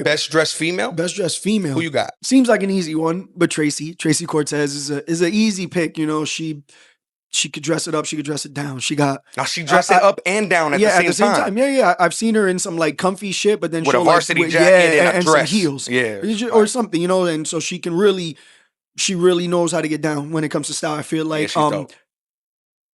Best dressed female? Best dressed female. Who you got? Seems like an easy one, but Tracy Cortez is an easy pick. You know, she could dress it up, she could dress it down. She dressed it up and down at the same time. Yeah. I've seen her in some like comfy shit, but then with she'll a varsity jacket and a dress. Some heels. Yeah. Or something, you know, and so she really knows how to get down when it comes to style. I feel like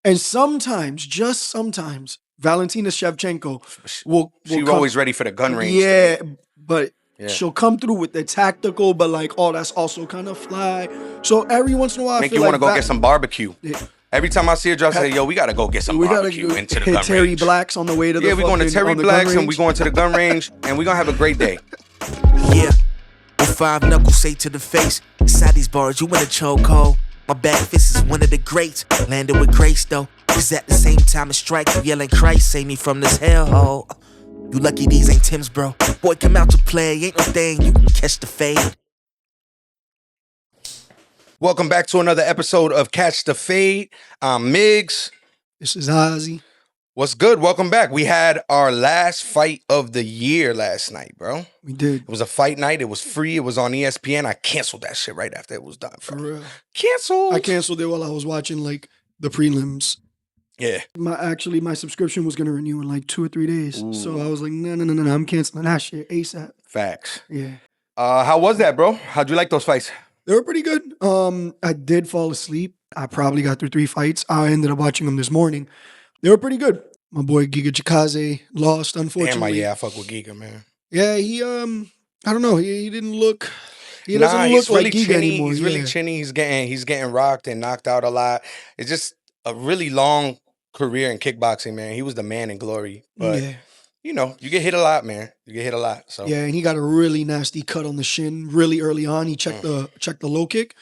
and sometimes, just sometimes, Valentina Shevchenko will always ready for the gun range. Yeah, but she'll come through with the tactical, but like, that's also kind of fly. So every once in a while, I feel you want to go get some barbecue. Yeah. Every time I see her dress, I say, yo, we got to go get some barbecue into the gun range. Terry Blacks on the way to the we're going to Terry Blacks and we're going to the gun range and we're going to have a great day. Yeah, with 5 knuckles say to the face, inside these bars, you in a chokehold. My back fist is one of the greats, landed with grace though. Cause at the same time it strikes, yelling Christ, save me from this hellhole. You lucky these ain't Tim's, bro. Boy, come out to play, ain't no thing, you can catch the fade. Welcome back to another episode of Catch the Fade. I'm Miggs. This is Ozzy. What's good? Welcome back. We had our last fight of the year last night, bro. We did. It was a fight night. It was free. It was on ESPN. I canceled that shit right after it was done. For real. Canceled. I canceled it while I was watching like the prelims. Yeah. My subscription was going to renew in like 2 or 3 days. Ooh. So I was like, no, I'm canceling that shit ASAP. Facts. Yeah. How was that, bro? How'd you like those fights? They were pretty good. I did fall asleep. I probably got through 3 fights. I ended up watching them this morning. They were pretty good. My boy Giga Chikadze lost, unfortunately. Damn, I fuck with Giga, man. Yeah, he I don't know. He didn't look. He doesn't look like Giga anymore. He's really chinny. He's getting rocked and knocked out a lot. It's just a really long career in kickboxing, man. He was the man in glory, but you know, you get hit a lot, man. You get hit a lot. So yeah, and he got a really nasty cut on the shin really early on. He checked the low kick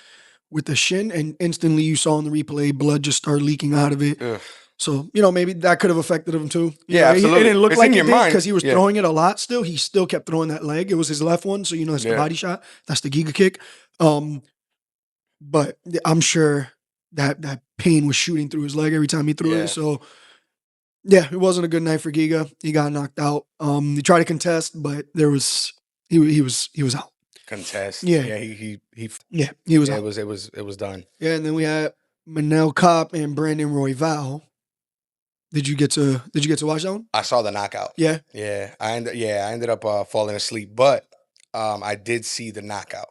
with the shin, and instantly you saw in the replay blood just start leaking out of it. Ugh. So, you know, maybe that could have affected him too. Absolutely. It didn't look like it did because he was throwing it a lot still. He still kept throwing that leg. It was his left one, so you know it's the body shot. That's the Giga kick. But I'm sure that pain was shooting through his leg every time he threw it. So, yeah, it wasn't a good night for Giga. He got knocked out. He tried to contest, but he was out. Contest. Yeah. Yeah, he was out. It was done. Yeah, and then we had Manel Kape and Brandon Royval. Did you get to watch that one? I saw the knockout. Yeah. Yeah. I ended up falling asleep, but I did see the knockout.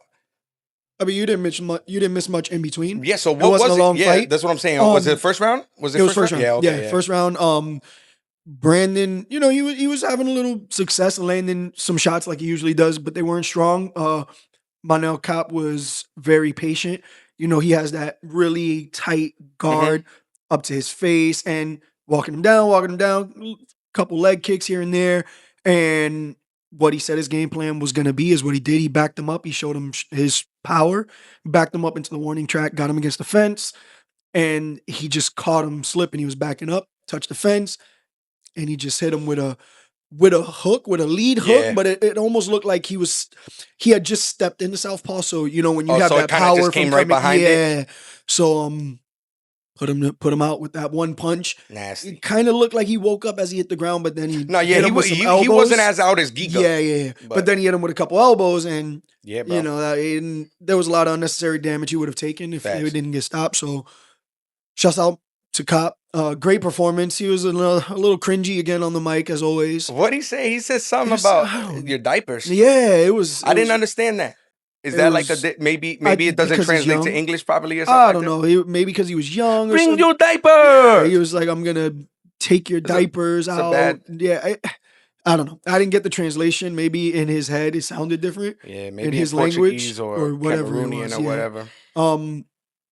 I mean, you didn't miss much in between. Yeah. So what it wasn't was a long fight. That's what I'm saying. Was it first round? It was first round. Yeah. Okay. Yeah. First round. Brandon, you know, he was having a little success landing some shots like he usually does, but they weren't strong. Manel Kape was very patient. You know, he has that really tight guard up to his face and walking him down, couple leg kicks here and there. And what he said his game plan was going to be is what he did. He backed him up. He showed him his power, backed him up into the warning track, got him against the fence, and he just caught him slipping. He was backing up, touched the fence, and he just hit him with a hook, with a lead hook, but it almost looked like he had just stepped into southpaw. So, you know, when you have that power just came right behind it. So put him out with that one punch. Nasty. It kind of looked like he woke up as he hit the ground, but then he he wasn't as out as Giga. Yeah. But then he hit him with a couple elbows, and you know there was a lot of unnecessary damage he would have taken if it didn't get stopped. So, shouts out to Kape. Great performance. He was a little cringy again on the mic as always. What'd he say? He said something about your diapers. Yeah, it was. I didn't understand that. Is that like maybe it doesn't translate to English properly or something? I don't know. Maybe because he was young. Or Bring something. your diaper. Yeah, he was like, I'm gonna take your diapers out. I don't know. I didn't get the translation. Maybe in his head it sounded different. Yeah, maybe in his Portuguese language or whatever it was. Or whatever.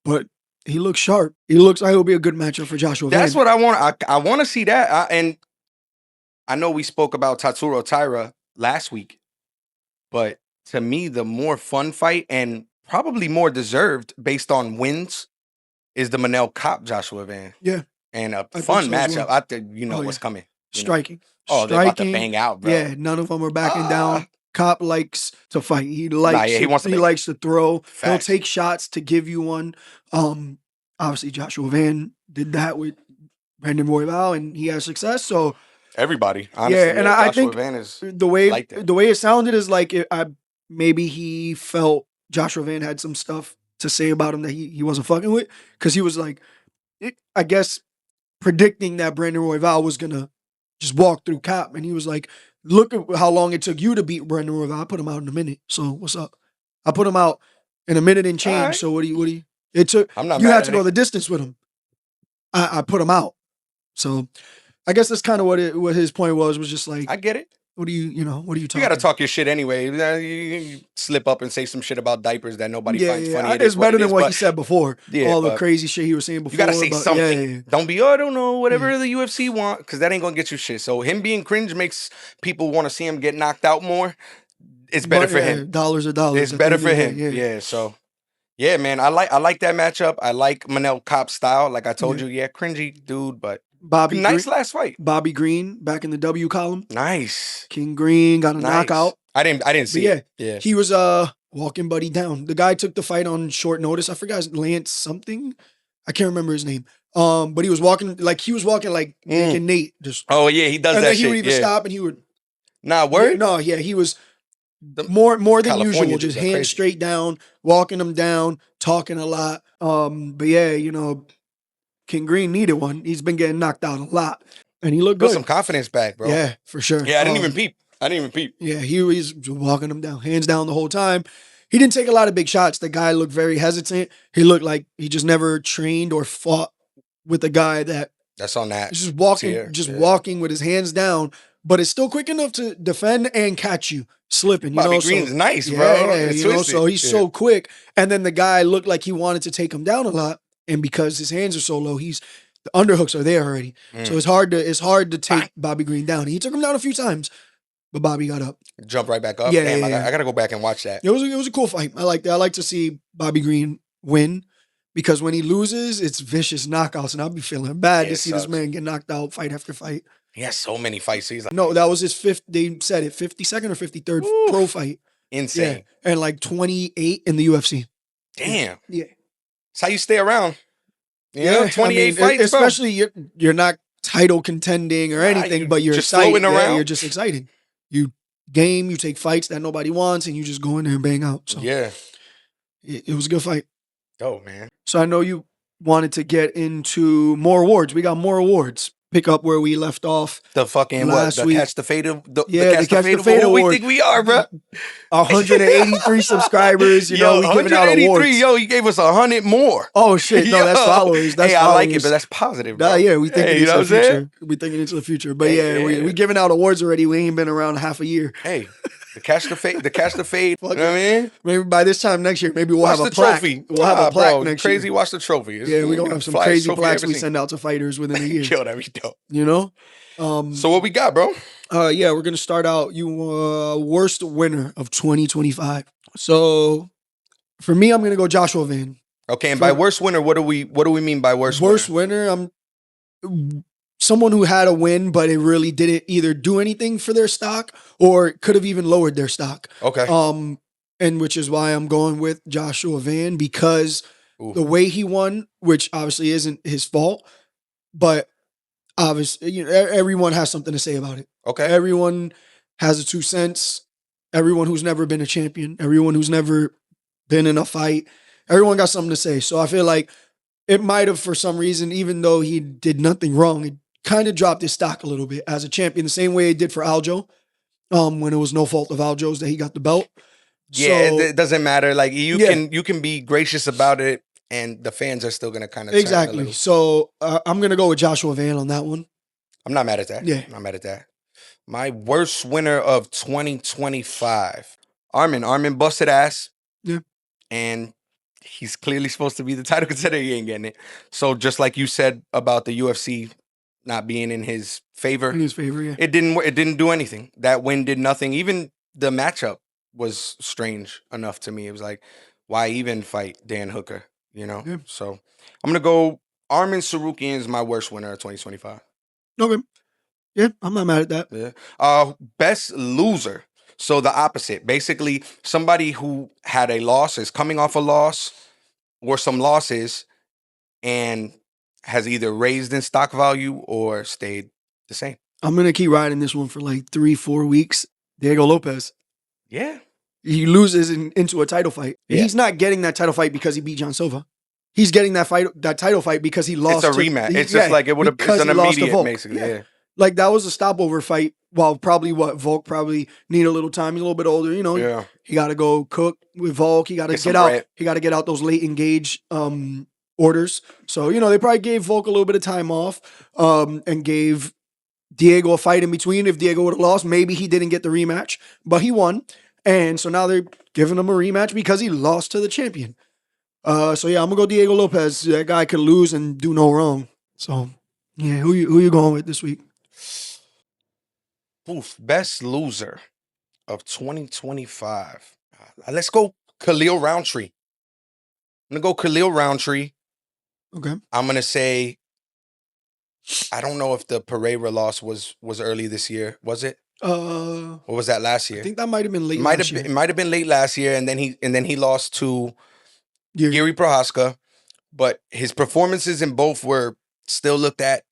But he looks sharp. He looks like he'll be a good matchup for Joshua. That's what I want. I want to see that. And I know we spoke about Tatsuro Taira last week, but to me, the more fun fight and probably more deserved based on wins is the Manel Kape Joshua Van. Yeah. And a fun matchup. I think what's coming. Striking. Oh, they're about to bang out, bro. Yeah, none of them are backing down. Kape likes to fight. He likes to throw. Facts. He'll take shots to give you one. Obviously, Joshua Van did that with Brandon Royval, and he had success. So Everybody, honestly. Yeah, and I think Van is the way like that. the way it sounded is like maybe he felt Joshua Van had some stuff to say about him that he wasn't fucking with, because he was like, I guess, predicting that Brandon Royval was gonna just walk through Cap, and he was like, "Look at how long it took you to beat Brandon Royval. I put him out in a minute. So what's up? I put him out in a minute and change. right. So what do you? It took. I'm not You mad had at to go it. the distance with him. I put him out. So I guess that's kind of what his point was just like, I get it. what are you You talking? got to talk your shit anyway. You slip up and say some shit about diapers that nobody finds funny. It's better than what he said before. Yeah, all the crazy shit he was saying before. You got to say something. Yeah. Don't be, I don't know, whatever the UFC want, because that ain't going to get you shit. So him being cringe makes people want to see him get knocked out more. It's better for him. Dollars are dollars. It's better for him. Yeah, so... Yeah, man, I like that matchup. I like Manel Kape's style. Like I told you, cringy dude, but nice last fight. Bobby Green back in the W column. Nice. King Green got a knockout. I didn't see it. Yeah. He was walking Buddy down. The guy took the fight on short notice. I forgot his Lance something. I can't remember his name. But he was walking like making Nate just. Oh yeah, he does and that then shit. He would even stop and he would. Nah, word? Yeah, he was more than California usual, just hands straight down, walking them down, talking a lot. But yeah, King Green needed one. He's been getting knocked out a lot, and he looked good. Put some confidence back, bro. Yeah, for sure. Yeah, I didn't even peep. Yeah, he was walking them down, hands down the whole time. He didn't take a lot of big shots. The guy looked very hesitant. He looked like he just never trained or fought with a guy that's on that. Just walking with his hands down, but it's still quick enough to defend and catch you slipping. Bobby Green's nice, bro. Yeah, so he's so quick. And then the guy looked like he wanted to take him down a lot, and because his hands are so low, the underhooks are there already. So it's hard to take Bobby Green down. He took him down a few times, but Bobby got up. Jump right back up. Yeah, Damn, I gotta go back and watch that. It was a cool fight. I like that. I like to see Bobby Green win, because when he loses, it's vicious knockouts, and I'll be feeling bad to see this man get knocked out fight after fight. He has so many fights. So he's like, no, that was his fifth. They said it 52nd or 53rd pro fight. Insane. Yeah. And like 28 in the UFC. Damn. Yeah. That's how you stay around. 28 fights, especially bro. You're not title contending or anything, but you're just excited. Floating around. You're just excited. You you take fights that nobody wants, and you just go in there and bang out. So yeah. It was a good fight. Oh, man. So I know you wanted to get into more awards. We got more awards. Pick up where we left off. The fucking last week. Catch the Fade. The Catch the Fade Who Award. we think we are, bro? 183 subscribers. We giving out awards. He gave us 100 more. Oh shit! No, that's followers. That's I like it, but that's positive, bro. Yeah, we thinking into the future. Saying? We thinking into the future. But we giving out awards already. We ain't been around half a year. Hey. The Catch the Fade. You know what I mean? Maybe by this time next year, maybe we'll have a plaque. Trophy. We'll have a plaque next year. Crazy, watch the trophy. Yeah, we're gonna have some crazy plaques we send out to fighters within a year. Yo, that'd be dope. So what we got, bro? We're gonna start out. Worst winner of 2025. So for me, I'm gonna go Joshua Van. Okay, and by worst winner, what do we mean by worst winner? Worst winner, I'm someone who had a win, but it really didn't either do anything for their stock or could have even lowered their stock. Okay. And which is why I'm going with Joshua Van, because the way he won, which obviously isn't his fault, but obviously, everyone has something to say about it. Okay. Everyone has a 2 cents. Everyone who's never been a champion, everyone who's never been in a fight, everyone got something to say. So I feel like it might have, for some reason, even though he did nothing wrong, it kind of dropped his stock a little bit as a champion, the same way it did for Aljo, when it was no fault of Aljo's that he got the belt. Yeah, it doesn't matter. Like you can be gracious about it, and the fans are still gonna kind of exactly. So I'm gonna go with Joshua Van on that one. I'm not mad at that. Yeah, I'm not mad at that. My worst winner of 2025, Armin busted ass. Yeah, and he's clearly supposed to be the title contender. He ain't getting it. So just like you said about the UFC not being in his favor. Yeah. It didn't do anything. That win did nothing. Even the matchup was strange enough to me. It was like, why even fight Dan Hooker? Yeah. So I'm gonna go Armin Tsarukyan is my worst winner of 2025. Okay. Yeah, I'm not mad at that. Yeah. Best loser. So the opposite. Basically, somebody who had a loss, is coming off a loss or some losses, and has either raised in stock value or stayed the same. I'm going to keep riding this one for like 3-4 weeks. Diego Lopes. Yeah. He loses into a title fight. Yeah. He's not getting that title fight because he beat John Silva. He's getting that title fight because he lost. It's a rematch. It's just like it would have. It's an immediate, basically. Yeah. Like that was a stopover fight. While probably Volk probably need a little time. He's a little bit older, you know. Yeah. He got to go cook with Volk. He got to get out. Bread. He got to get out those late engage orders. So you know they probably gave Volk a little bit of time off, and gave Diego a fight in between. If Diego would have lost, maybe he didn't get the rematch, but he won. And so now they're giving him a rematch because he lost to the champion. So yeah, I'm gonna go Diego Lopes. That guy could lose and do no wrong. So yeah, who you going with this week? Oof, best loser of 2025. Let's go Khalil Roundtree. I'm gonna go Khalil Roundtree. Okay. I'm gonna say I don't know if the Pereira loss was early this year. Was it? Or was that last year? I think that might have been late. It might have been late last year, and then he lost to Yuri Prohaska. But his performances in both were still looked at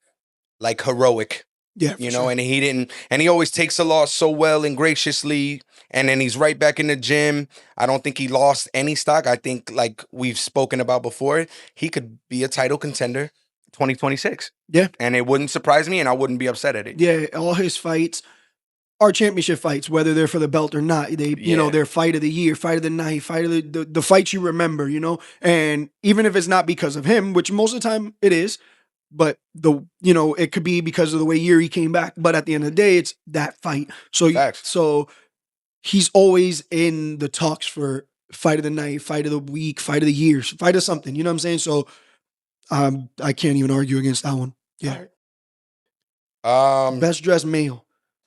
like heroic. Yeah, you know, and he always takes a loss so well and graciously, and then he's right back in the gym. I don't think he lost any stock. I think, like we've spoken about before, he could be a title contender 2026. Yeah. And it wouldn't surprise me, and I wouldn't be upset at it. Yeah, all his fights are championship fights, whether they're for the belt or not. They, you know, they're fight of the year, fight of the night, fight of the fights you remember, you know? And even if it's not because of him, which most of the time it is, but it could be because of the way Yuri came back. But at the end of the day, it's that fight. So he's always in the talks for fight of the night, fight of the week, fight of the year, fight of something. You know what I'm saying? So I can't even argue against that one. Yeah. Best dressed male.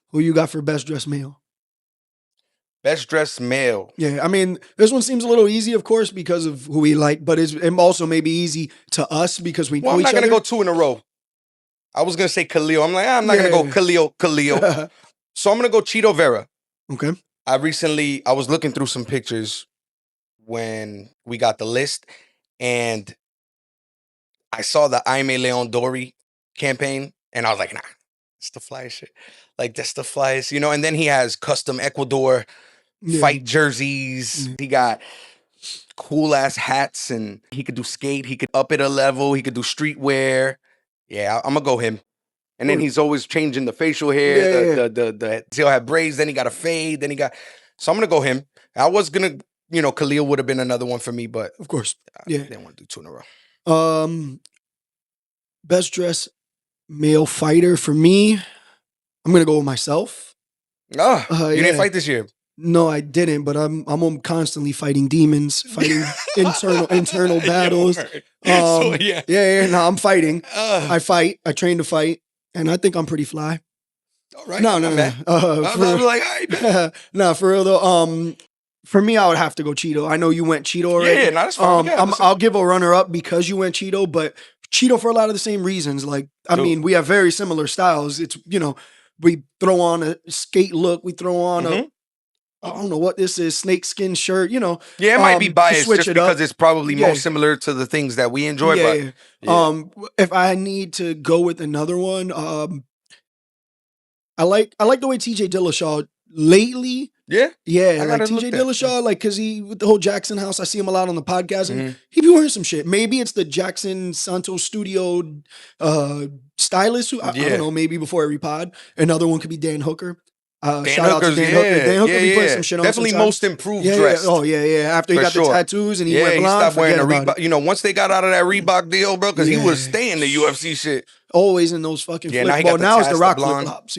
Who you got for best dressed male? Best dressed male. Yeah, I mean, this one seems a little easy, of course, because of who we like, but it also may be easy to us because we know each other. I'm not going to go two in a row. I was going to say Khalil. I'm like, I'm not going to go Khalil. So I'm going to go Chito Vera. Okay. I was looking through some pictures when we got the list, and I saw the Aime Leon Dori campaign, and I was like, nah, it's the flyest shit. Like, that's the flyest, you know? And then he has custom Ecuador fight jerseys. He got cool ass hats, and he could do skate. He could up it a level. He could do streetwear. Yeah, I'm gonna go him. And then he's always changing the facial hair. He'll have braids. Then he got a fade. So I'm gonna go him. I was gonna, Khalil would have been another one for me, but of course, I didn't want to do two in a row. Best dressed male fighter for me. I'm gonna go with myself. You didn't fight this year. No, I didn't, but I'm constantly fighting demons, fighting internal battles. No, I'm fighting. I fight. I train to fight, and I think I'm pretty fly. All right. No. No, for real though. For me, I would have to go Cheeto. I know you went Cheeto already. Yeah, that's fine. I'll give a runner up because you went Cheeto, but Cheeto for a lot of the same reasons. Like, I mean, we have very similar styles. It's, we throw on a skate look. We throw on I don't know what this is, snakeskin shirt, Yeah, it might be biased just because it's probably most similar to the things that we enjoy. If I need to go with another one, I like the way TJ Dillashaw lately. Yeah, like TJ Dillashaw, like because he with the whole Jackson House, I see him a lot on the podcast, and he be wearing some shit. Maybe it's the Jackson Santos Studio stylist. Who I don't know. Maybe before every pod, another one could be Dan Hooker. Shout out to Dan Hooker. Dan Hooker be putting some shit on. Definitely most improved dressed. After he got the tattoos and he went blonde, he stopped wearing the Reebok. Once they got out of that Reebok deal, bro, because he was staying the UFC shit. Always in those fucking flip. Now it's the Rock flip flops.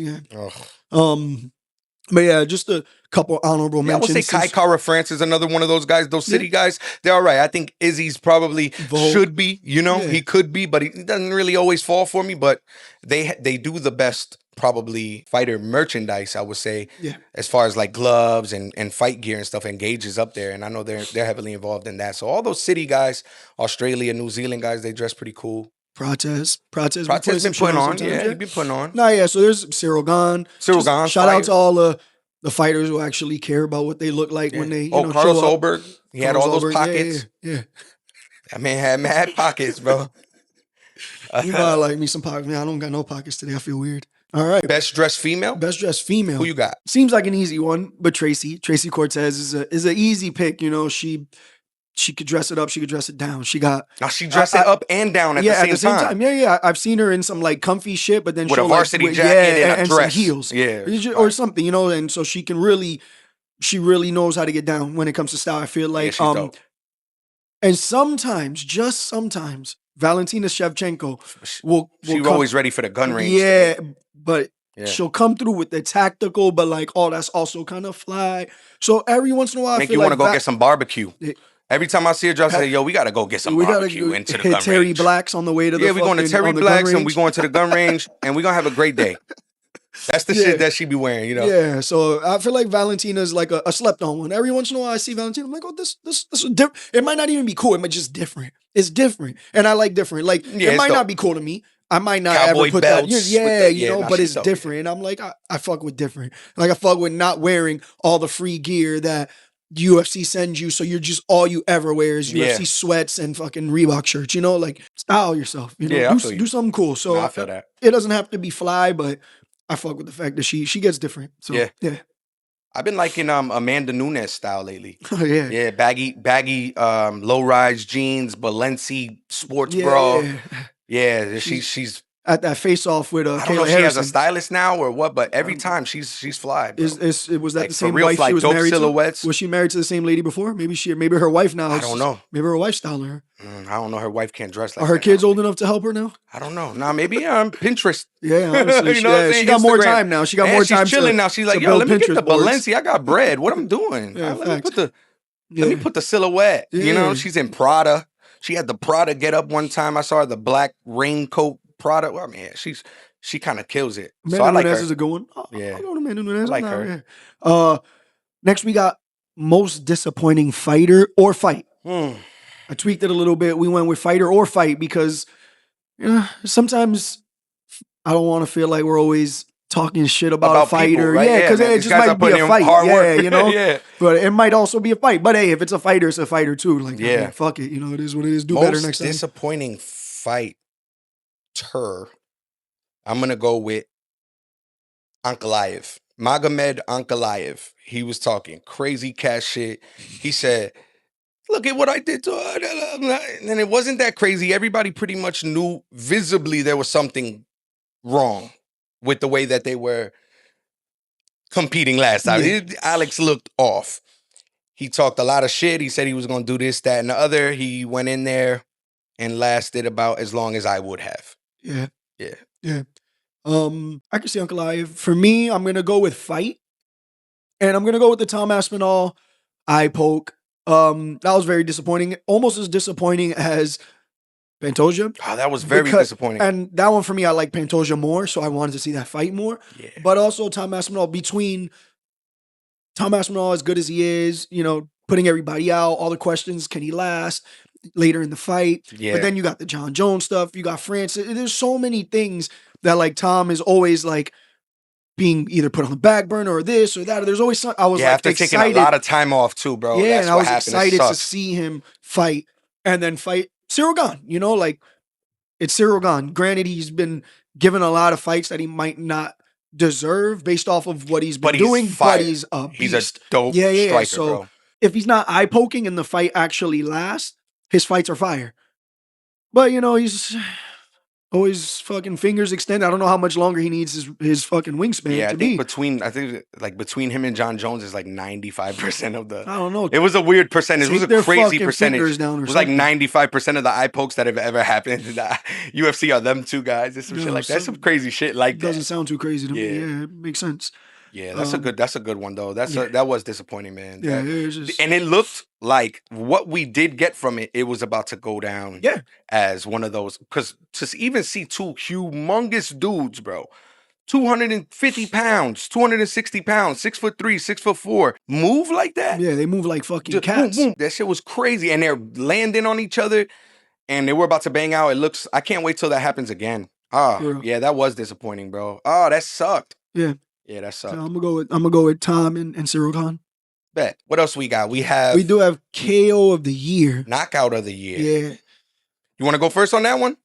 But yeah, just a couple honorable mentions. I would say Kai Kara France is another one of those guys, those city guys. They're all right. I think Izzy's probably should be, he could be, but he doesn't really always fall for me. But they do the best probably fighter merchandise, I would say, as far as like gloves and fight gear and stuff, and Gage is up there. And I know they're heavily involved in that. So all those city guys, Australia, New Zealand guys, they dress pretty cool. Prates been putting on. He's been putting on. So there's Cyril Gahn. Shout out to all the fighters who actually care about what they look like when they, Carlos Solberg. He had all those pockets. Yeah. That man had mad pockets, bro. You gotta like me some pockets. Man, I don't got no pockets today. I feel weird. All right. Best dressed female? Best dressed female. Who you got? Seems like an easy one, but Tracy Cortez is an easy pick. You know, she could dress it up, she could dress it down. She got Now she dressed it up and down at the same time. Yeah. I've seen her in some like comfy shit, but then with she'll a varsity jacket and a dress, some heels, yeah, or something, you know. And so she really knows how to get down when it comes to style. I feel like, she's dope. And sometimes, just sometimes, Valentina Shevchenko will always ready for the gun range. Yeah, but she'll come through with the tactical, but like, oh, that's also kind of fly. So every once in a while, I feel you want to go get some barbecue. Every time I see her dress, I say, yo, we got to go get some barbecue into the gun range. Terry Blacks on the way to the we're going to Terry Blacks and we're going to the gun range and we're going to have a great day. That's the shit that she be wearing, you know? Yeah, so I feel like Valentina's like a slept-on one. Every once in a while I see Valentina, I'm like, oh, this is different. It might not even be cool. It might just different. It's different. And I like different. Like, it might not be cool to me. I might not Cowboy ever put belts that, but it's different. And I'm like, I fuck with different. Like, I fuck with not wearing all the free gear that UFC sends you, so you're just all you ever wear is UFC sweats and fucking Reebok shirts, you know? Like, style yourself, you know? Do something cool. So I feel that. It doesn't have to be fly, but I fuck with the fact that she gets different. So yeah. I've been liking Amanda Nunes style lately. Oh yeah. Yeah, baggy low-rise jeans, Balenci sports bra. Yeah, she's at that face-off with I don't know if she has a stylist now or what, but every time she's fly. Bro. Was that like, the same real wife fly, she was dope married silhouettes. to? Was she married to the same lady before? Maybe her wife now. I don't know. Maybe her wife's styling her. I don't know. Her wife can't dress like Are her that kids now. old enough to help her now? I don't know. Nah, maybe Pinterest. Yeah, honestly. You know what I'm saying? She got Instagram. more time now. She got more time. She's chilling now. She's like, yo, let me get the Balenci. I got bread. What I'm doing? Let me put the silhouette. Yeah. You know, she's in Prada. She had the Prada get up one time. I saw her the black raincoat Prada. Well, I mean, she kind of kills it. So I like her. Is a good one. Yeah. I go to Manel Nunes. I like her. Next we got most disappointing fighter or fight. I tweaked it a little bit. We went with fighter or fight because sometimes I don't want to feel like we're always talking shit about a fighter. People, right? Yeah, because it just might be a fight. Yeah, you know? Yeah. But it might also be a fight. But hey, if it's a fighter, it's a fighter too. Like, yeah, fuck it. You know, it is what it is. Do better next time. Most disappointing fighter. I'm going to go with Ankalaev. Magomed Ankalaev. He was talking crazy cat shit. He said, look at what I did to her. And it wasn't that crazy. Everybody pretty much knew visibly there was something wrong with the way that they were competing last time. Yeah. Alex looked off. He talked a lot of shit. He said he was going to do this, that, and the other. He went in there and lasted about as long as I would have. Yeah. Yeah. Yeah. I can see Ankalaev. For me, I'm gonna go with fight. And I'm gonna go with the Tom Aspinall eye poke. That was very disappointing. Almost as disappointing as Pantoja. Oh, that was very disappointing. And that one for me, I like Pantoja more, so I wanted to see that fight more. Yeah. But also Tom Aspinall, between Tom Aspinall, as good as he is, you know, putting everybody out, all the questions, can he last later in the fight? Yeah. But then you got the John Jones stuff, you got Francis. There's so many things that like Tom is always like being either put on the back burner or this or that. There's always something. I was like after excited. taking a lot of time off too, bro. Yeah, that's and I was happened. excited to see him fight and then fight Cyril Gane. You know, like it's Cyril Gane. Granted, he's been given a lot of fights that he might not deserve based off of what he's been doing, but he's a beast. He's a dope striker, so bro. If he's not eye poking and the fight actually lasts, his fights are fire. But you know, he's always fucking fingers extended. I don't know how much longer he needs his fucking wingspan to be. I think between him and John Jones is like 95% of the. I don't know. It was a weird percentage. It was a crazy percentage. It was like 95% of the eye pokes that have ever happened in the UFC are them two guys. There's some shit like that. That's some crazy shit like that. Doesn't sound too crazy to me. Yeah, it makes sense. Yeah, that's a good one though. That was disappointing, man. Yeah, it was just... and it looked like what we did get from it. It was about to go down. Yeah, as one of those, because to even see two humongous dudes, bro, 250 pounds, 260 pounds, 6'3", 6'4", move like that. Yeah, they move like fucking just cats. Boom, boom. That shit was crazy, and they're landing on each other, and they were about to bang out. I can't wait till that happens again. Yeah, that was disappointing, bro. Oh, that sucked. Yeah. Yeah, that sucked. So I'm gonna go with Tom and Cyril Gane. Bet. What else we got? We do have KO of the year. Knockout of the year. Yeah. You want to go first on that one?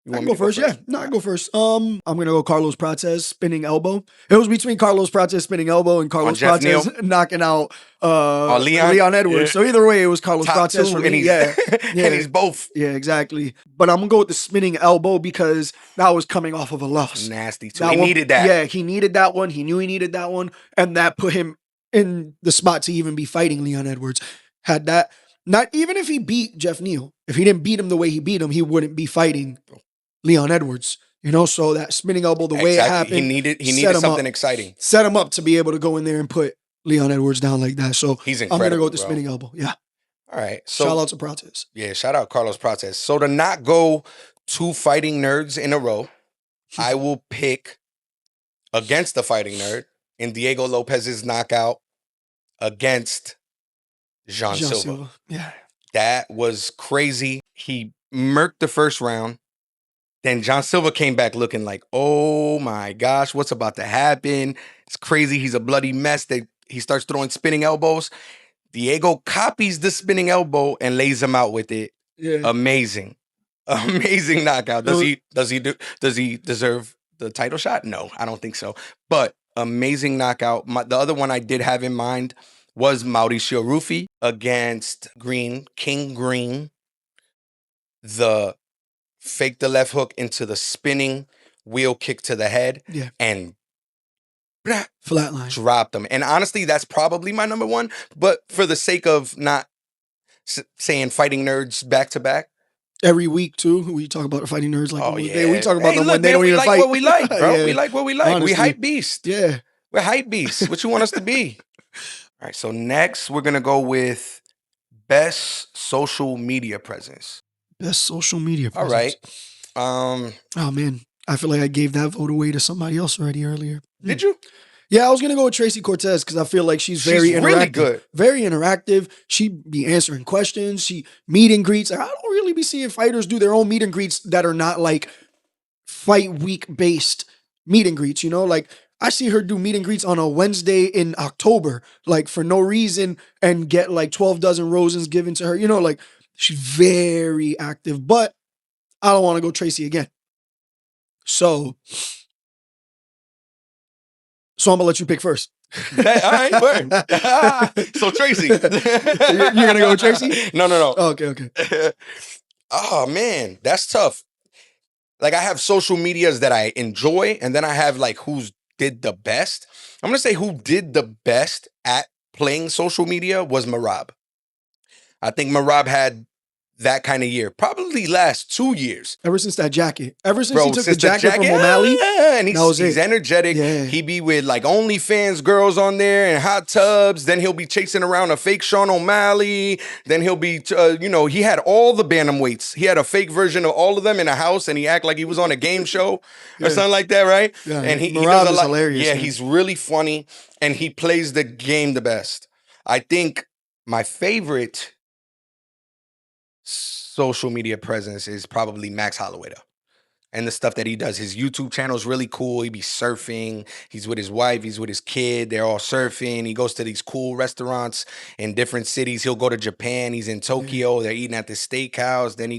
You I want can me go to first. Yeah, no, I go first. I'm gonna go Carlos Prates spinning elbow. It was between Carlos Prates spinning elbow and Carlos Jeff Prates Neal? knocking out Leon? Edwards. Yeah. So either way, it was Carlos Top Prates for two, me. and he's Yeah, yeah, and he's both. yeah, exactly. But I'm gonna go with the spinning elbow because that was coming off of a loss. Nasty too. He needed that. Yeah, he needed that one. He knew he needed that one, and that put him in the spot to even be fighting Leon Edwards. Had that, not even if he beat Jeff Neal, if he didn't beat him the way he beat him, he wouldn't be fighting Leon Edwards. You know, so that spinning elbow, the way it happened, he needed something exciting. Set him up to be able to go in there and put Leon Edwards down like that. So he's incredible. I'm gonna go with the spinning elbow. Yeah. All right. So shout out to Prates. Yeah, shout out Carlos Prates. So to not go 2 fighting nerds in a row, I will pick against the fighting nerd in Diego Lopes's knockout against Jean Silva. Yeah. That was crazy. He murked the first round. Then John Silva came back looking like, oh my gosh, what's about to happen? It's crazy. He's a bloody mess. He starts throwing spinning elbows. Diego copies the spinning elbow and lays him out with it. Yeah. Amazing knockout. Does he deserve the title shot? No, I don't think so. But amazing knockout. The other one I did have in mind was Mauricio Rufy against King Green. The fake the left hook into the spinning wheel kick to the head. Yeah. And flatline. Dropped him. And honestly, that's probably my number one. But for the sake of not saying fighting nerds back to back. Every week, too, we talk about fighting nerds. Like, we talk about them look, when they man, don't even fight. We like what we like, bro. Yeah. We like what we like. Honestly. We hype beast. Yeah. We're hype beasts. What you want us to be? All right, so next we're going to go with best social media presence. Best social media presence. All right. Oh, man. I feel like I gave that vote away to somebody else already earlier. Did you? Yeah, I was going to go with Tracy Cortez because I feel like she's very interactive. Really good. Very interactive. She be answering questions. She meet and greets. I don't really be seeing fighters do their own meet and greets that are not like fight week based meet and greets, you know? Like I see her do meet and greets on a Wednesday in October, like for no reason and get like 12 dozen roses given to her. You know, like she's very active, but I don't want to go Tracy again. So I'm going to let you pick first. All right, word. So Tracy. You're going to go with Tracy? No. Oh, okay. Oh, man, that's tough. Like I have social medias that I enjoy, and then I have like who's did the best. I'm going to say who did the best at playing social media was Merab. I think Merab had that kind of year. Probably last 2 years. Ever since that jacket. Ever since he took the jacket from O'Malley. Yeah, and he's energetic. Yeah. He be with like OnlyFans girls on there and hot tubs. Then he'll be chasing around a fake Sean O'Malley. Then he'll be, he had all the bantamweights. He had a fake version of all of them in a house and he act like he was on a game show or something like that, right? Yeah, and he does a lot. Hilarious. Yeah, man. He's really funny and he plays the game the best. I think my favorite social media presence is probably Max Holloway though. And the stuff that he does. His YouTube channel is really cool. He be surfing. He's with his wife. He's with his kid. They're all surfing. He goes to these cool restaurants in different cities. He'll go to Japan. He's in Tokyo. They're eating at this steakhouse. Then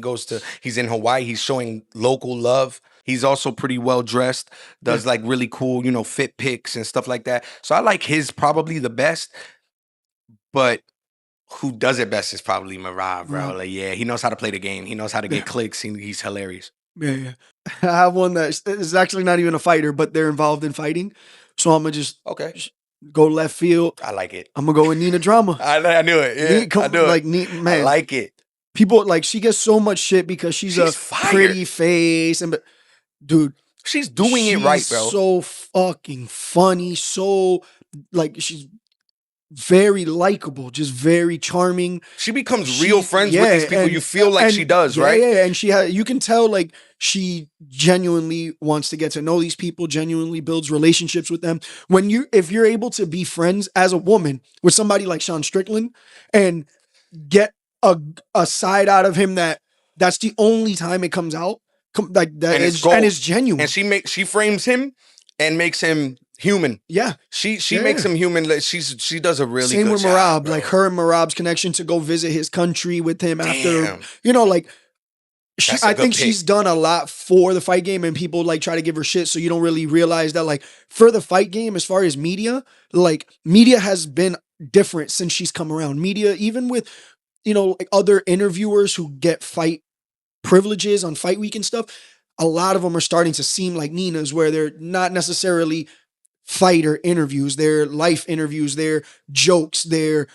he's in Hawaii. He's showing local love. He's also pretty well dressed. Does like really cool, fit pics and stuff like that. So I like his probably the best. But who does it best is probably Merab, bro. Like, yeah, he knows how to play the game. He knows how to get clicks. He's hilarious. Yeah. I have one that is actually not even a fighter, but they're involved in fighting. So I'm going to just go left field. I like it. I'm going to go with Nina Drama. I knew it. Yeah, I knew it. Man, I like it. People, like, she gets so much shit because she's a pretty face. But, dude. She's doing it right, bro. So fucking funny. So, like, she's very likable, just very charming. She becomes real friends with these people. You feel like she does, right? Yeah, and you can tell like she genuinely wants to get to know these people, genuinely builds relationships with them. If you're able to be friends as a woman with somebody like Sean Strickland and get a side out of him that's the only time it comes out, like that, and it's genuine. And she frames him and makes him human. Yeah. She makes him human. She does a really good job. Same with Merab. Like her and Merab's connection to go visit his country with him after, like I think she's done a lot for the fight game, and people like try to give her shit, so you don't really realize that like for the fight game, as far as media, like media has been different since she's come around. Media, even with like other interviewers who get fight privileges on fight week and stuff, a lot of them are starting to seem like Nina's, where they're not necessarily fighter interviews, they're life interviews, they're jokes, they're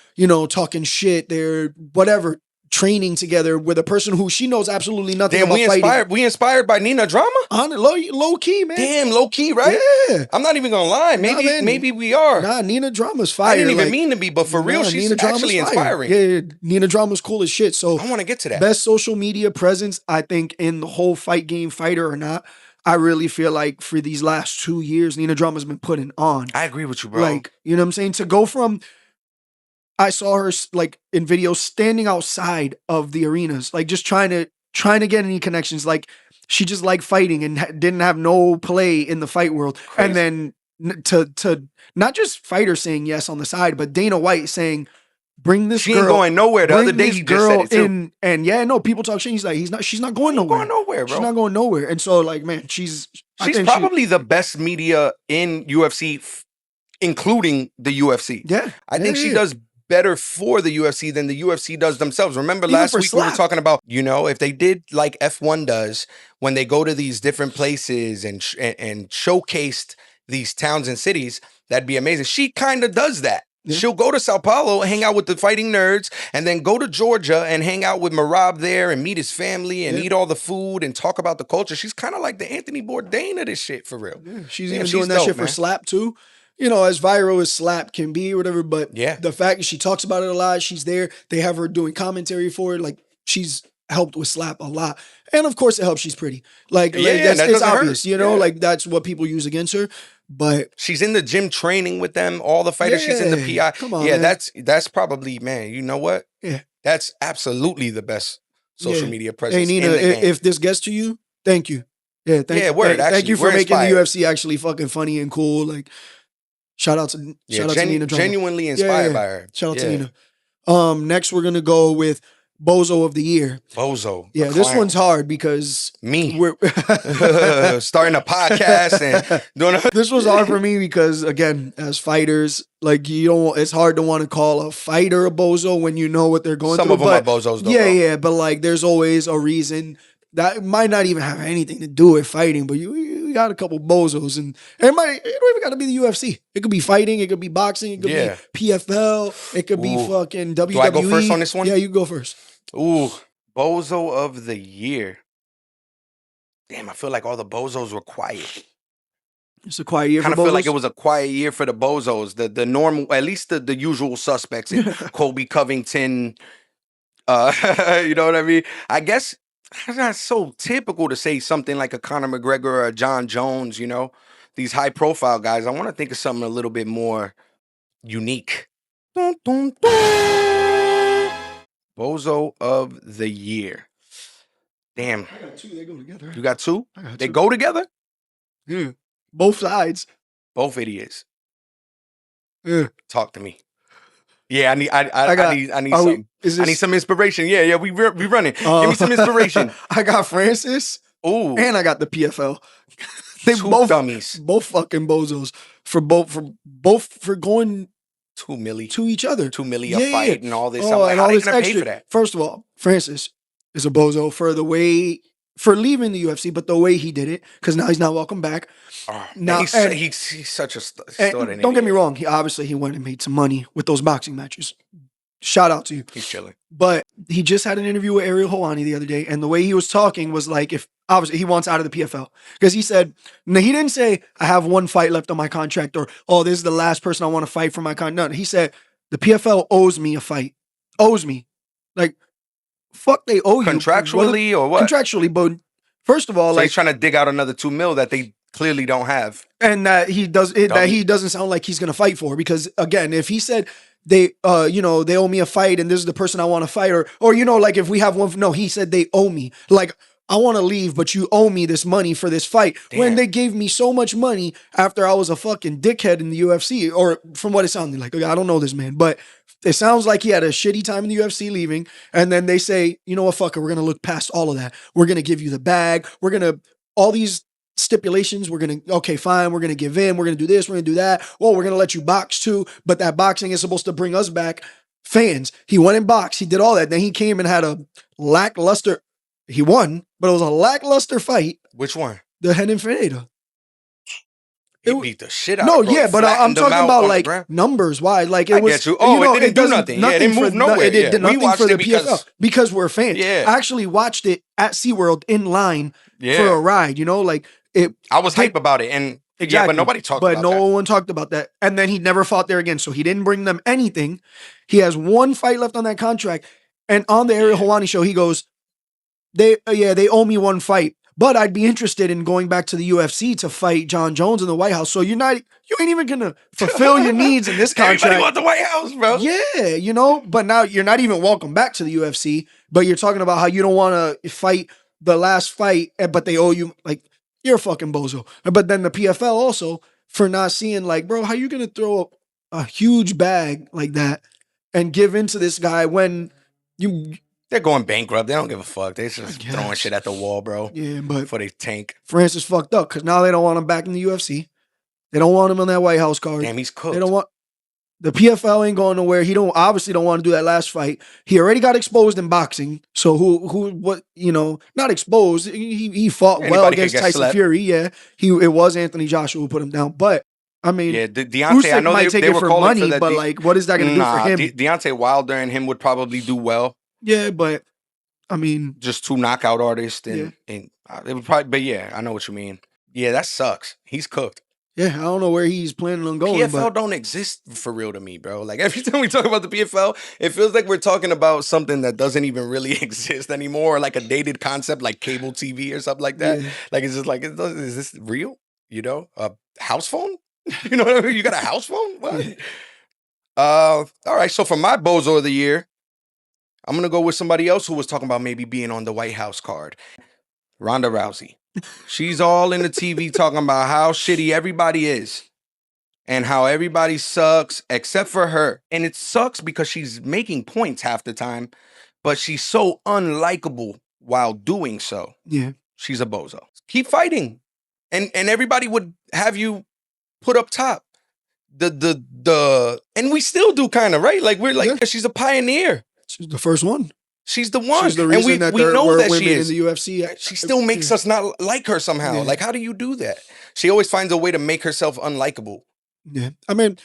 talking shit, they're whatever, training together with a person who she knows absolutely nothing about fighting. We inspired by Nina Drama? Low key, man. Damn, low key, right? Yeah. I'm not even gonna lie. Maybe we are. Nah, Nina Drama's fire. I didn't even mean to be, but for real, she's actually inspiring. Yeah, Nina Drama's cool as shit. So I want to get to that. Best social media presence, I think, in the whole fight game, fighter or not. I really feel like for these last 2 years, Nina Drama's been putting on. I agree with you, bro. Like, you know what I'm saying? To go from, I saw her like in videos standing outside of the arenas, like just trying to get any connections. Like she just liked fighting and didn't have no play in the fight world. Crazy. And then to not just fighters saying yes on the side, but Dana White saying, bring this girl. She ain't going nowhere. The other day he just said it too. And people talk shit. He's like, she's not going nowhere. Going nowhere, bro. She's not going nowhere. And so like, man, she's probably the best media in UFC, including the UFC. Yeah. I think she does better for the UFC than the UFC does themselves. Remember last week we were talking about, if they did like F1 does when they go to these different places and showcased these towns and cities, that'd be amazing. She kind of does that. Yeah. She'll go to Sao Paulo, hang out with the fighting nerds, and then go to Georgia and hang out with Marab there and meet his family and eat all the food and talk about the culture. She's kind of like the Anthony Bourdain of this shit, for real. Yeah, she's even doing that shit for Slap too. As viral as Slap can be or whatever, but the fact that she talks about it a lot, she's there. They have her doing commentary for it. Like, she's helped with Slap a lot. And of course it helps she's pretty. It's obvious, like that's what people use against her. But she's in the gym training with them, all the fighters. She's in the PI. Come on, man. That's probably, man, you know what? Yeah. That's absolutely the best social media presence. Hey, Nina, if this gets to you, thank you. Yeah, thank you for making the UFC actually fucking funny and cool. Like, shout out to Nina Drama. Genuinely inspired by her. Shout out to Nina. Next we're gonna go with Bozo of the Year. Bozo. Yeah, this one's hard because we're starting a podcast and doing this was hard for me because, again, as fighters, like it's hard to want to call a fighter a bozo when you know what they're going through. Some of them are bozos though. Yeah, but like there's always a reason that might not even have anything to do with fighting, but you got a couple bozos, and it don't even got to be the UFC. It could be fighting, it could be boxing, it could be PFL, it could be fucking WWE. Do I go first on this one? Yeah, you go first. Ooh, Bozo of the Year. Damn, I feel like all the bozos were quiet. It's a quiet year for bozos. I feel like it was a quiet year for the bozos. The normal, at least the usual suspects. Colby Covington. You know what I mean? I guess it's not so typical to say something like a Conor McGregor or a John Jones, these high profile guys. I want to think of something a little bit more unique. Dun, dun, dun. Bozo of the Year. Damn. I got two. They go together. You got two? I got two. They go together? Yeah. Both sides. Both idiots. Yeah. Talk to me. Yeah, I need something. I need some inspiration. Yeah, we running. Give me some inspiration. I got Francis. Ooh. And I got the PFL. They both dummies. Both fucking bozos for going 2 milli to each other. 2 milli a fight and all this. Oh, like, and how all they this gonna extra. pay for that? First of all, Francis is a bozo for leaving the UFC, but the way he did it, because now he's not welcome back. Oh, now he's such a stud. Don't get me wrong. He went and made some money with those boxing matches. Shout out to you. He's chilling. But he just had an interview with Ariel Helwani the other day, and the way he was talking was like, if obviously he wants out of the PFL, because he said, no, he didn't say I have one fight left on my contract, or this is the last person I want to fight for my contract. No, he said the PFL owes me a fight. Owes me. Like, fuck, they owe you contractually or what? Contractually, but first of all, so he's trying to dig out another 2 mil that they clearly don't have, and that he doesn't sound like he's gonna fight for. Because again, if he said they owe me a fight and this is the person I want to fight, or like if we have one, no, he said they owe me. Like, I want to leave, but you owe me this money for this fight. Damn. When they gave me so much money after I was a fucking dickhead in the UFC, or from what it sounded like. I don't know this man, but it sounds like he had a shitty time in the UFC leaving. And then they say, you know what, fuck it, we're going to look past all of that. We're going to give you the bag. We're going to, all these stipulations, we're going to, okay, fine, we're going to give in. We're going to do this, we're going to do that. Well, we're going to let you box too, but that boxing is supposed to bring us back fans. He went and boxed. He did all that. Then he came and had a lackluster. He won, but it was a lackluster fight. Which one? The Renan Ferreira. He beat the shit out No, of him. yeah, but I'm talking about like numbers wise. Like it I was. get you. Oh, it didn't do nothing. Yeah, it didn't move nowhere. It did nothing we watched for the it PFL because we're fans. Yeah. I actually watched it at SeaWorld in line for a ride. You know, like it. I was hype about it, and yeah, but nobody talked about that. But no one talked about that. And then he never fought there again. So he didn't bring them anything. He has one fight left on that contract. And on the Ariel Helwani show, he goes, they owe me one fight, but I'd be interested in going back to the UFC to fight John Jones in the White House. So you ain't even gonna fulfill your needs in this contract. Everybody want the White House, bro. Yeah, you know, but now you're not even welcome back to the UFC, but you're talking about how you don't want to fight the last fight, but they owe you, like, you're a fucking bozo. But then the PFL also for not seeing, like, bro, how you gonna throw a huge bag like that and give into this guy when they're going bankrupt. They don't give a fuck. They're just throwing shit at the wall, bro. Yeah, but before they tank. Francis fucked up because now they don't want him back in the UFC. They don't want him on that White House card. Damn, he's cooked. They don't want the PFL ain't going nowhere. He obviously don't want to do that last fight. He already got exposed in boxing. So what not exposed. He fought well against Tyson Fury. Yeah, it was Anthony Joshua who put him down. But I mean, yeah, Deontay. I know might take it for money, for that, but like, what is that going to do for him? Deontay Wilder and him would probably do well. Yeah, but I mean, just two knockout artists, and it would probably. But yeah, I know what you mean. Yeah, that sucks. He's cooked. Yeah, I don't know where he's planning on going. PFL don't exist for real to me, bro. Like every time we talk about the PFL, it feels like we're talking about something that doesn't even really exist anymore, or like a dated concept like cable TV or something like that. Yeah. Like it's just like, is this real? You know, a house phone? You know what I mean? You got a house phone? What? All right. So for my bozo of the year, I'm gonna go with somebody else who was talking about maybe being on the White House card. Ronda Rousey. She's all in the TV talking about how shitty everybody is and how everybody sucks except for her. And it sucks because she's making points half the time, but she's so unlikable while doing so. Yeah. She's a bozo. Keep fighting. And everybody would have you put up top. And we still do kind of, right? Like we're like, she's a pioneer. She's the first one. She's the one. She's the reason and that we know that women she is in the UFC. She still makes us not like her somehow. Yeah. Like, how do you do that? She always finds a way to make herself unlikable. Yeah, I mean,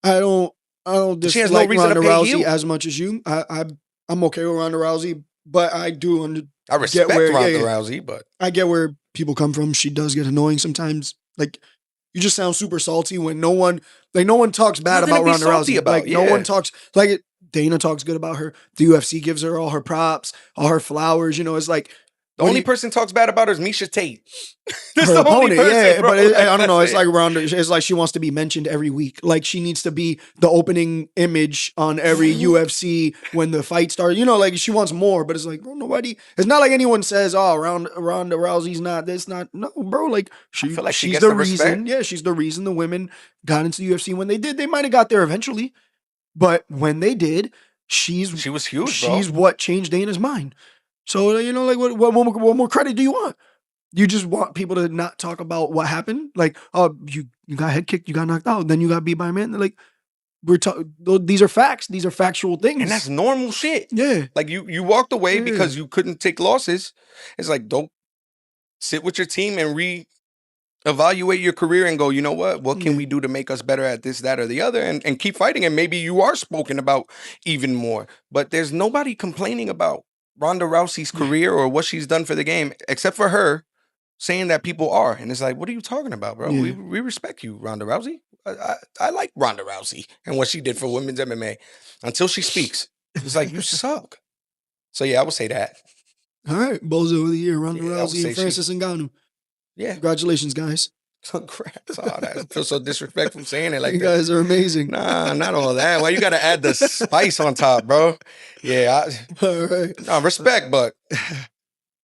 I don't dislike Ronda Rousey as much as you. I'm okay with Ronda Rousey, but I do I respect Ronda Rousey, but I get where people come from. She does get annoying sometimes. Like, you just sound super salty when no one talks bad about Ronda Rousey. No one talks like it. Dana talks good about her. The UFC gives her all her props, all her flowers. You know, it's like the only person talks bad about her is Miesha Tate. Her opponent, yeah. But I don't know. It's like Ronda. It's like she wants to be mentioned every week. Like she needs to be the opening image on every UFC when the fight starts. You know, like she wants more. But it's like, bro, nobody. It's not like anyone says, "Oh, Ronda Rousey's not this, not no, bro." Like I feel like she's the reason. Yeah, she's the reason the women got into the UFC when they did. They might have got there eventually. But when they did, she was huge, bro. She's what changed Dana's mind. So, you know, like, what more credit do you want? You just want people to not talk about what happened? Like, oh, you got head kicked, you got knocked out, then you got beat by a man. They're like, these are facts. These are factual things. And that's normal shit. Yeah. Like, you walked away because you couldn't take losses. It's like, don't sit with your team and evaluate your career and go, you know what can we do to make us better at this, that, or the other, and keep fighting. And maybe you are spoken about even more. But there's nobody complaining about Ronda Rousey's career or what she's done for the game, except for her saying that people are. And it's like, what are you talking about, bro? Yeah. We respect you, Ronda Rousey. I like Ronda Rousey and what she did for women's MMA until she speaks. It's like, you suck. So yeah, I would say that. All right, Bozo of the year, Ronda Rousey and Francis Ngannou. Yeah. Congratulations, guys. Congrats. Oh, I feel so disrespectful saying it like you that. You guys are amazing. Nah, not all that. Why you got to add the spice on top, bro? Yeah. All right. No, respect, but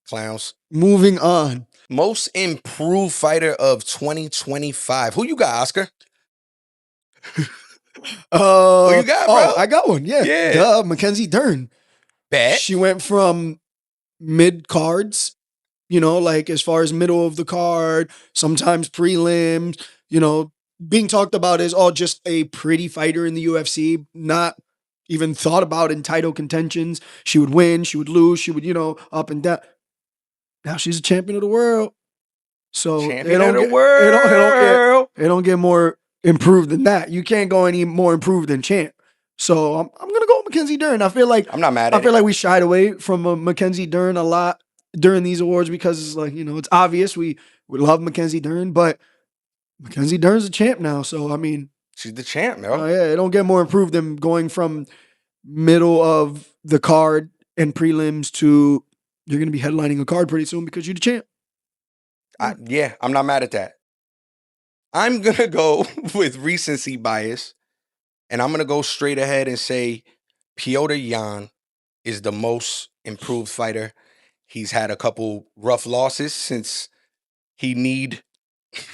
Clowns. Moving on. Most improved fighter of 2025. Who you got, Oscar? Who you got, bro? I got one. Yeah. Yeah. Duh, Mackenzie Dern. Bet. She went from mid cards, like as far as middle of the card, sometimes prelims, being talked about as just a pretty fighter in the UFC, not even thought about in title contentions. She would win, she would lose, she would, up and down. Now she's a champion of the world. So it don't get more improved than that. You can't go any more improved than champ. So I'm gonna go with Mackenzie Dern. I feel like I'm not mad at it. I feel like we shied away from Mackenzie Dern a lot during these awards because it's like, it's obvious we love Mackenzie Dern, but Mackenzie Dern's a champ now. So I mean, she's the champ, bro. Yeah, it don't get more improved than going from middle of the card and prelims to you're gonna be headlining a card pretty soon because you're the champ. Yeah, I'm not mad at that. I'm gonna go with recency bias. And I'm going to go straight ahead and say Petr Yan is the most improved fighter. He's had a couple rough losses since he kneed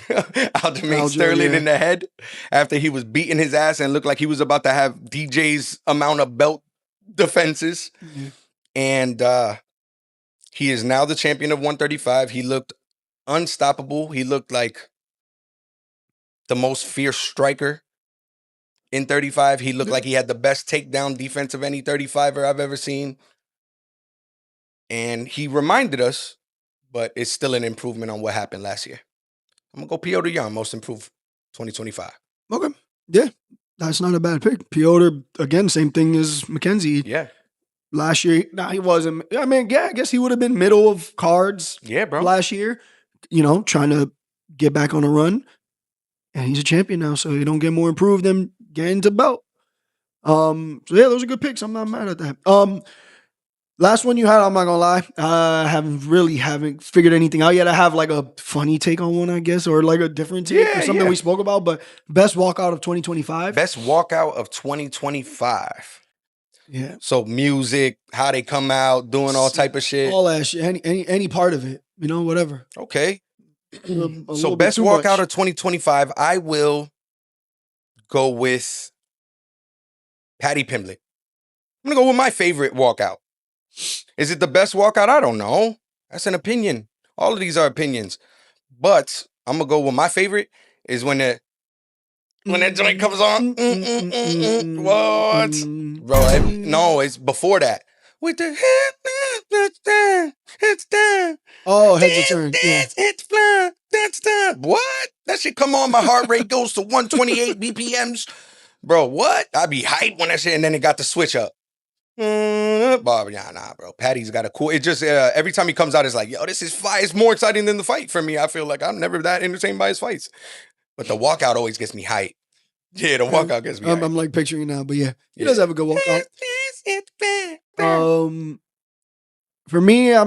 Aljamain Sterling in the head after he was beating his ass and looked like he was about to have DJ's amount of belt defenses. Mm-hmm. And he is now the champion of 135. He looked unstoppable. He looked like the most fierce striker. In 35, he looked like he had the best takedown defense of any 35er I've ever seen. And he reminded us, but it's still an improvement on what happened last year. I'm going to go Petr Yan, most improved 2025. Okay. Yeah, that's not a bad pick. Petr, again, same thing as Mackenzie. Yeah. Last year, he wasn't. I mean, yeah, I guess he would have been middle of cards last year, trying to get back on a run. And he's a champion now, so you don't get more improved than getting to belt. So yeah, those are good picks. I'm not mad at that. Last one you had, I'm not gonna lie, I haven't figured anything out yet. I have like a funny take on one, I guess, or like a different take or something we spoke about. But best walkout of 2025. Best walkout of 2025. Yeah. So music, how they come out, doing all type of shit, all that shit, any part of it, whatever. Okay. So best walkout of 2025, I will go with Paddy Pimblett. I'm going to go with my favorite walkout. Is it the best walkout? I don't know. That's an opinion. All of these are opinions. But I'm going to go with my favorite is when that joint comes on. What? Bro, no, it's before that. With the head, it's down. Oh, heads are turned. Yeah. It's flying. That's done. What? That shit come on. My heart rate goes to 128 BPMs. Bro, what? I be hyped when that shit, and then it got the switch up. Bob, nah, bro. Paddy's got a cool. It just every time he comes out, it's like, yo, this is fire. It's more exciting than the fight for me. I feel like I'm never that entertained by his fights, but the walkout always gets me hyped. Yeah, the walkout gets me. I'm like picturing it now, but yeah, he does have a good walkout. For me, I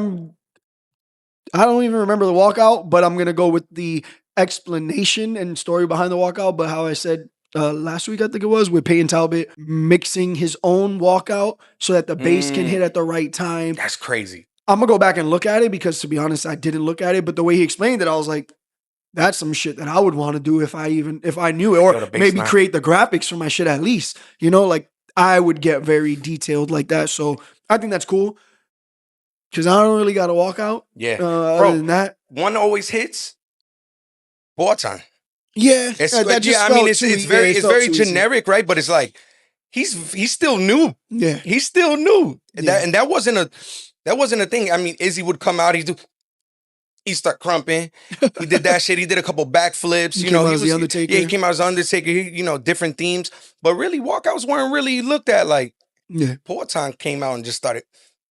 don't even remember the walkout, but I'm gonna go with the explanation and story behind the walkout. But how I said last week, I think it was, with Peyton Talbot mixing his own walkout so that the bass can hit at the right time. That's crazy. I'm gonna go back and look at it because, to be honest, I didn't look at it. But the way he explained it, I was like, that's some shit that I would want to do if I knew it, or maybe create the graphics for my shit at least. Like I would get very detailed like that. So I think that's cool because I don't really got to walk out. Yeah, bro. Other than that, one always hits. Boatan. Yeah, it's very generic, right? But it's like he's still new. Yeah, he's still new. Yeah. And that wasn't a thing. I mean, Izzy would come out. He start crumping. He did that shit. He did a couple backflips. He came out as the Undertaker. Yeah, he came out as Undertaker. Different themes. But really, walkouts weren't really looked at like. Yeah. Poatan came out and just started,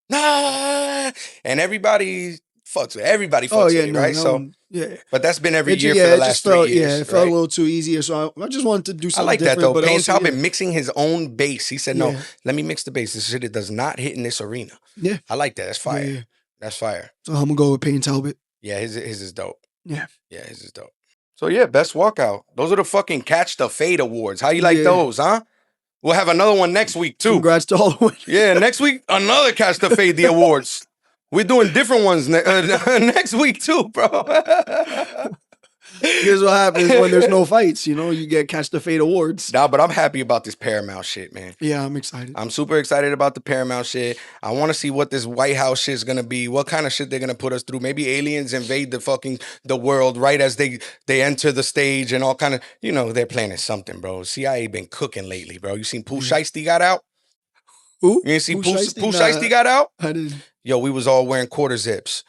nah, and everybody fucks with it, right? So yeah. But that's been every year for the last 3 years. Yeah, it felt a little too easier. So I just wanted to do something. I like different, that though. But Payne Talbot mixing his own bass. He said, "No, let me mix the bass. This shit does not hit in this arena." Yeah, I like that. That's fire. Yeah. That's fire. So I'm gonna go with Payne Talbot. Yeah, his is dope. Yeah, his is dope. So yeah, best walkout. Those are the fucking Catch the Fade awards. How you like those, huh? We'll have another one next week too. Congrats to all the winners. Yeah, next week another Catch the Fade the awards. We're doing different ones next week too, bro. Here's what happens when there's no fights. You know, you get Catch the Fade awards. Nah, but I'm happy about this Paramount shit, man. Yeah, I'm excited. I'm super excited about the Paramount shit. I want to see what this White House shit's gonna be. What kind of shit they're gonna put us through. Maybe aliens invade the world right as they enter the stage and all kind of, you know, they're planning something, bro. CIA been cooking lately, bro. You seen Pooh Shiesty got out? Who? You didn't see Pooh Shiesty got out? I didn't. Yo, we was all wearing quarter zips.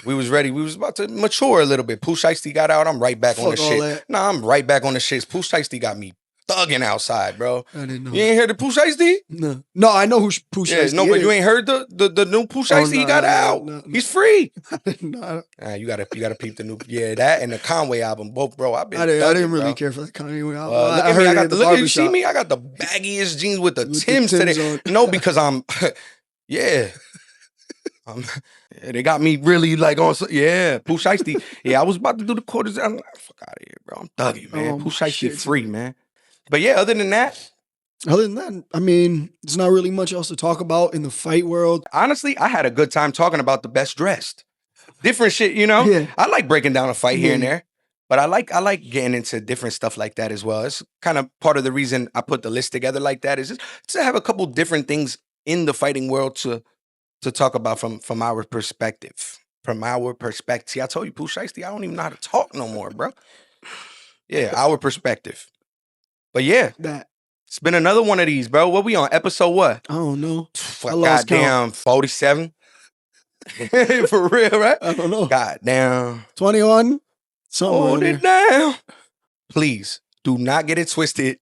We was ready. We was about to mature a little bit. Pooh Shiesty got out. I'm right back on the shit. That. Nah, I'm right back on the shit. Pooh Shiesty got me thugging outside, bro. I didn't know. You ain't heard the Pooh Shiesty? No, I know who Pooh Shiesty is. No, but you ain't heard the new Pooh Shiesty he got out. No. He's free. No. You gotta peep the new that and the Conway album. Both, bro. I didn't really care for the Conway album. Look at me. Look, you see me? I got the baggiest jeans with the Timbs today. No, because I'm yeah. They got me really like on. Yeah, Pooh Shiesty. Yeah, I was about to do the quarters. I'm like, fuck out of here, bro. I'm thugging, man. Pooh Shiesty free, man. But yeah, other than that, I mean, there's not really much else to talk about in the fight world. Honestly, I had a good time talking about the best dressed. Different shit, you know? Yeah. I like breaking down a fight here and there. But I like getting into different stuff like that as well. It's kind of part of the reason I put the list together like that is just to have a couple different things in the fighting world to talk about from our perspective. From our perspective. See, I told you, Pooh Shiesty, I don't even know how to talk no more, bro. Yeah, our perspective. But yeah, it's been another one of these, bro. What we on? Episode what? I don't know. Goddamn, 47. For real, right? I don't know. Goddamn. 21? Hold it down. Please, do not get it twisted.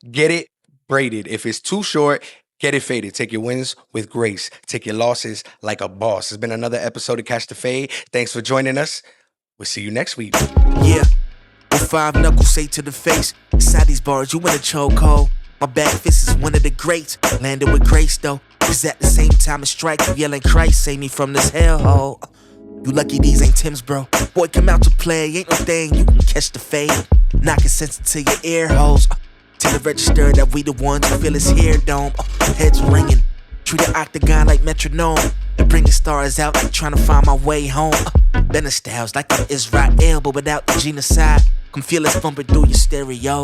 Get it braided. If it's too short, get it faded. Take your wins with grace. Take your losses like a boss. It's been another episode of Catch the Fade. Thanks for joining us. We'll see you next week. Yeah. With 5 knuckles say to the face. Inside these bars, you in a chokehold. My back fist is one of the greats. Landed with grace though. Cause at the same time it strikes you yelling Christ, save me from this hellhole. You lucky these ain't Tim's, bro. Boy, come out to play. Ain't no thing. You can catch the fade. Knocking sense into your ear holes. Tell the register that we the ones who feel his hair dome. Heads ringing. Treat the octagon like metronome. And bring the stars out like trying to find my way home. Bennett styles like I'm Israel, but without the genocide. Come feel it thumping through your stereo.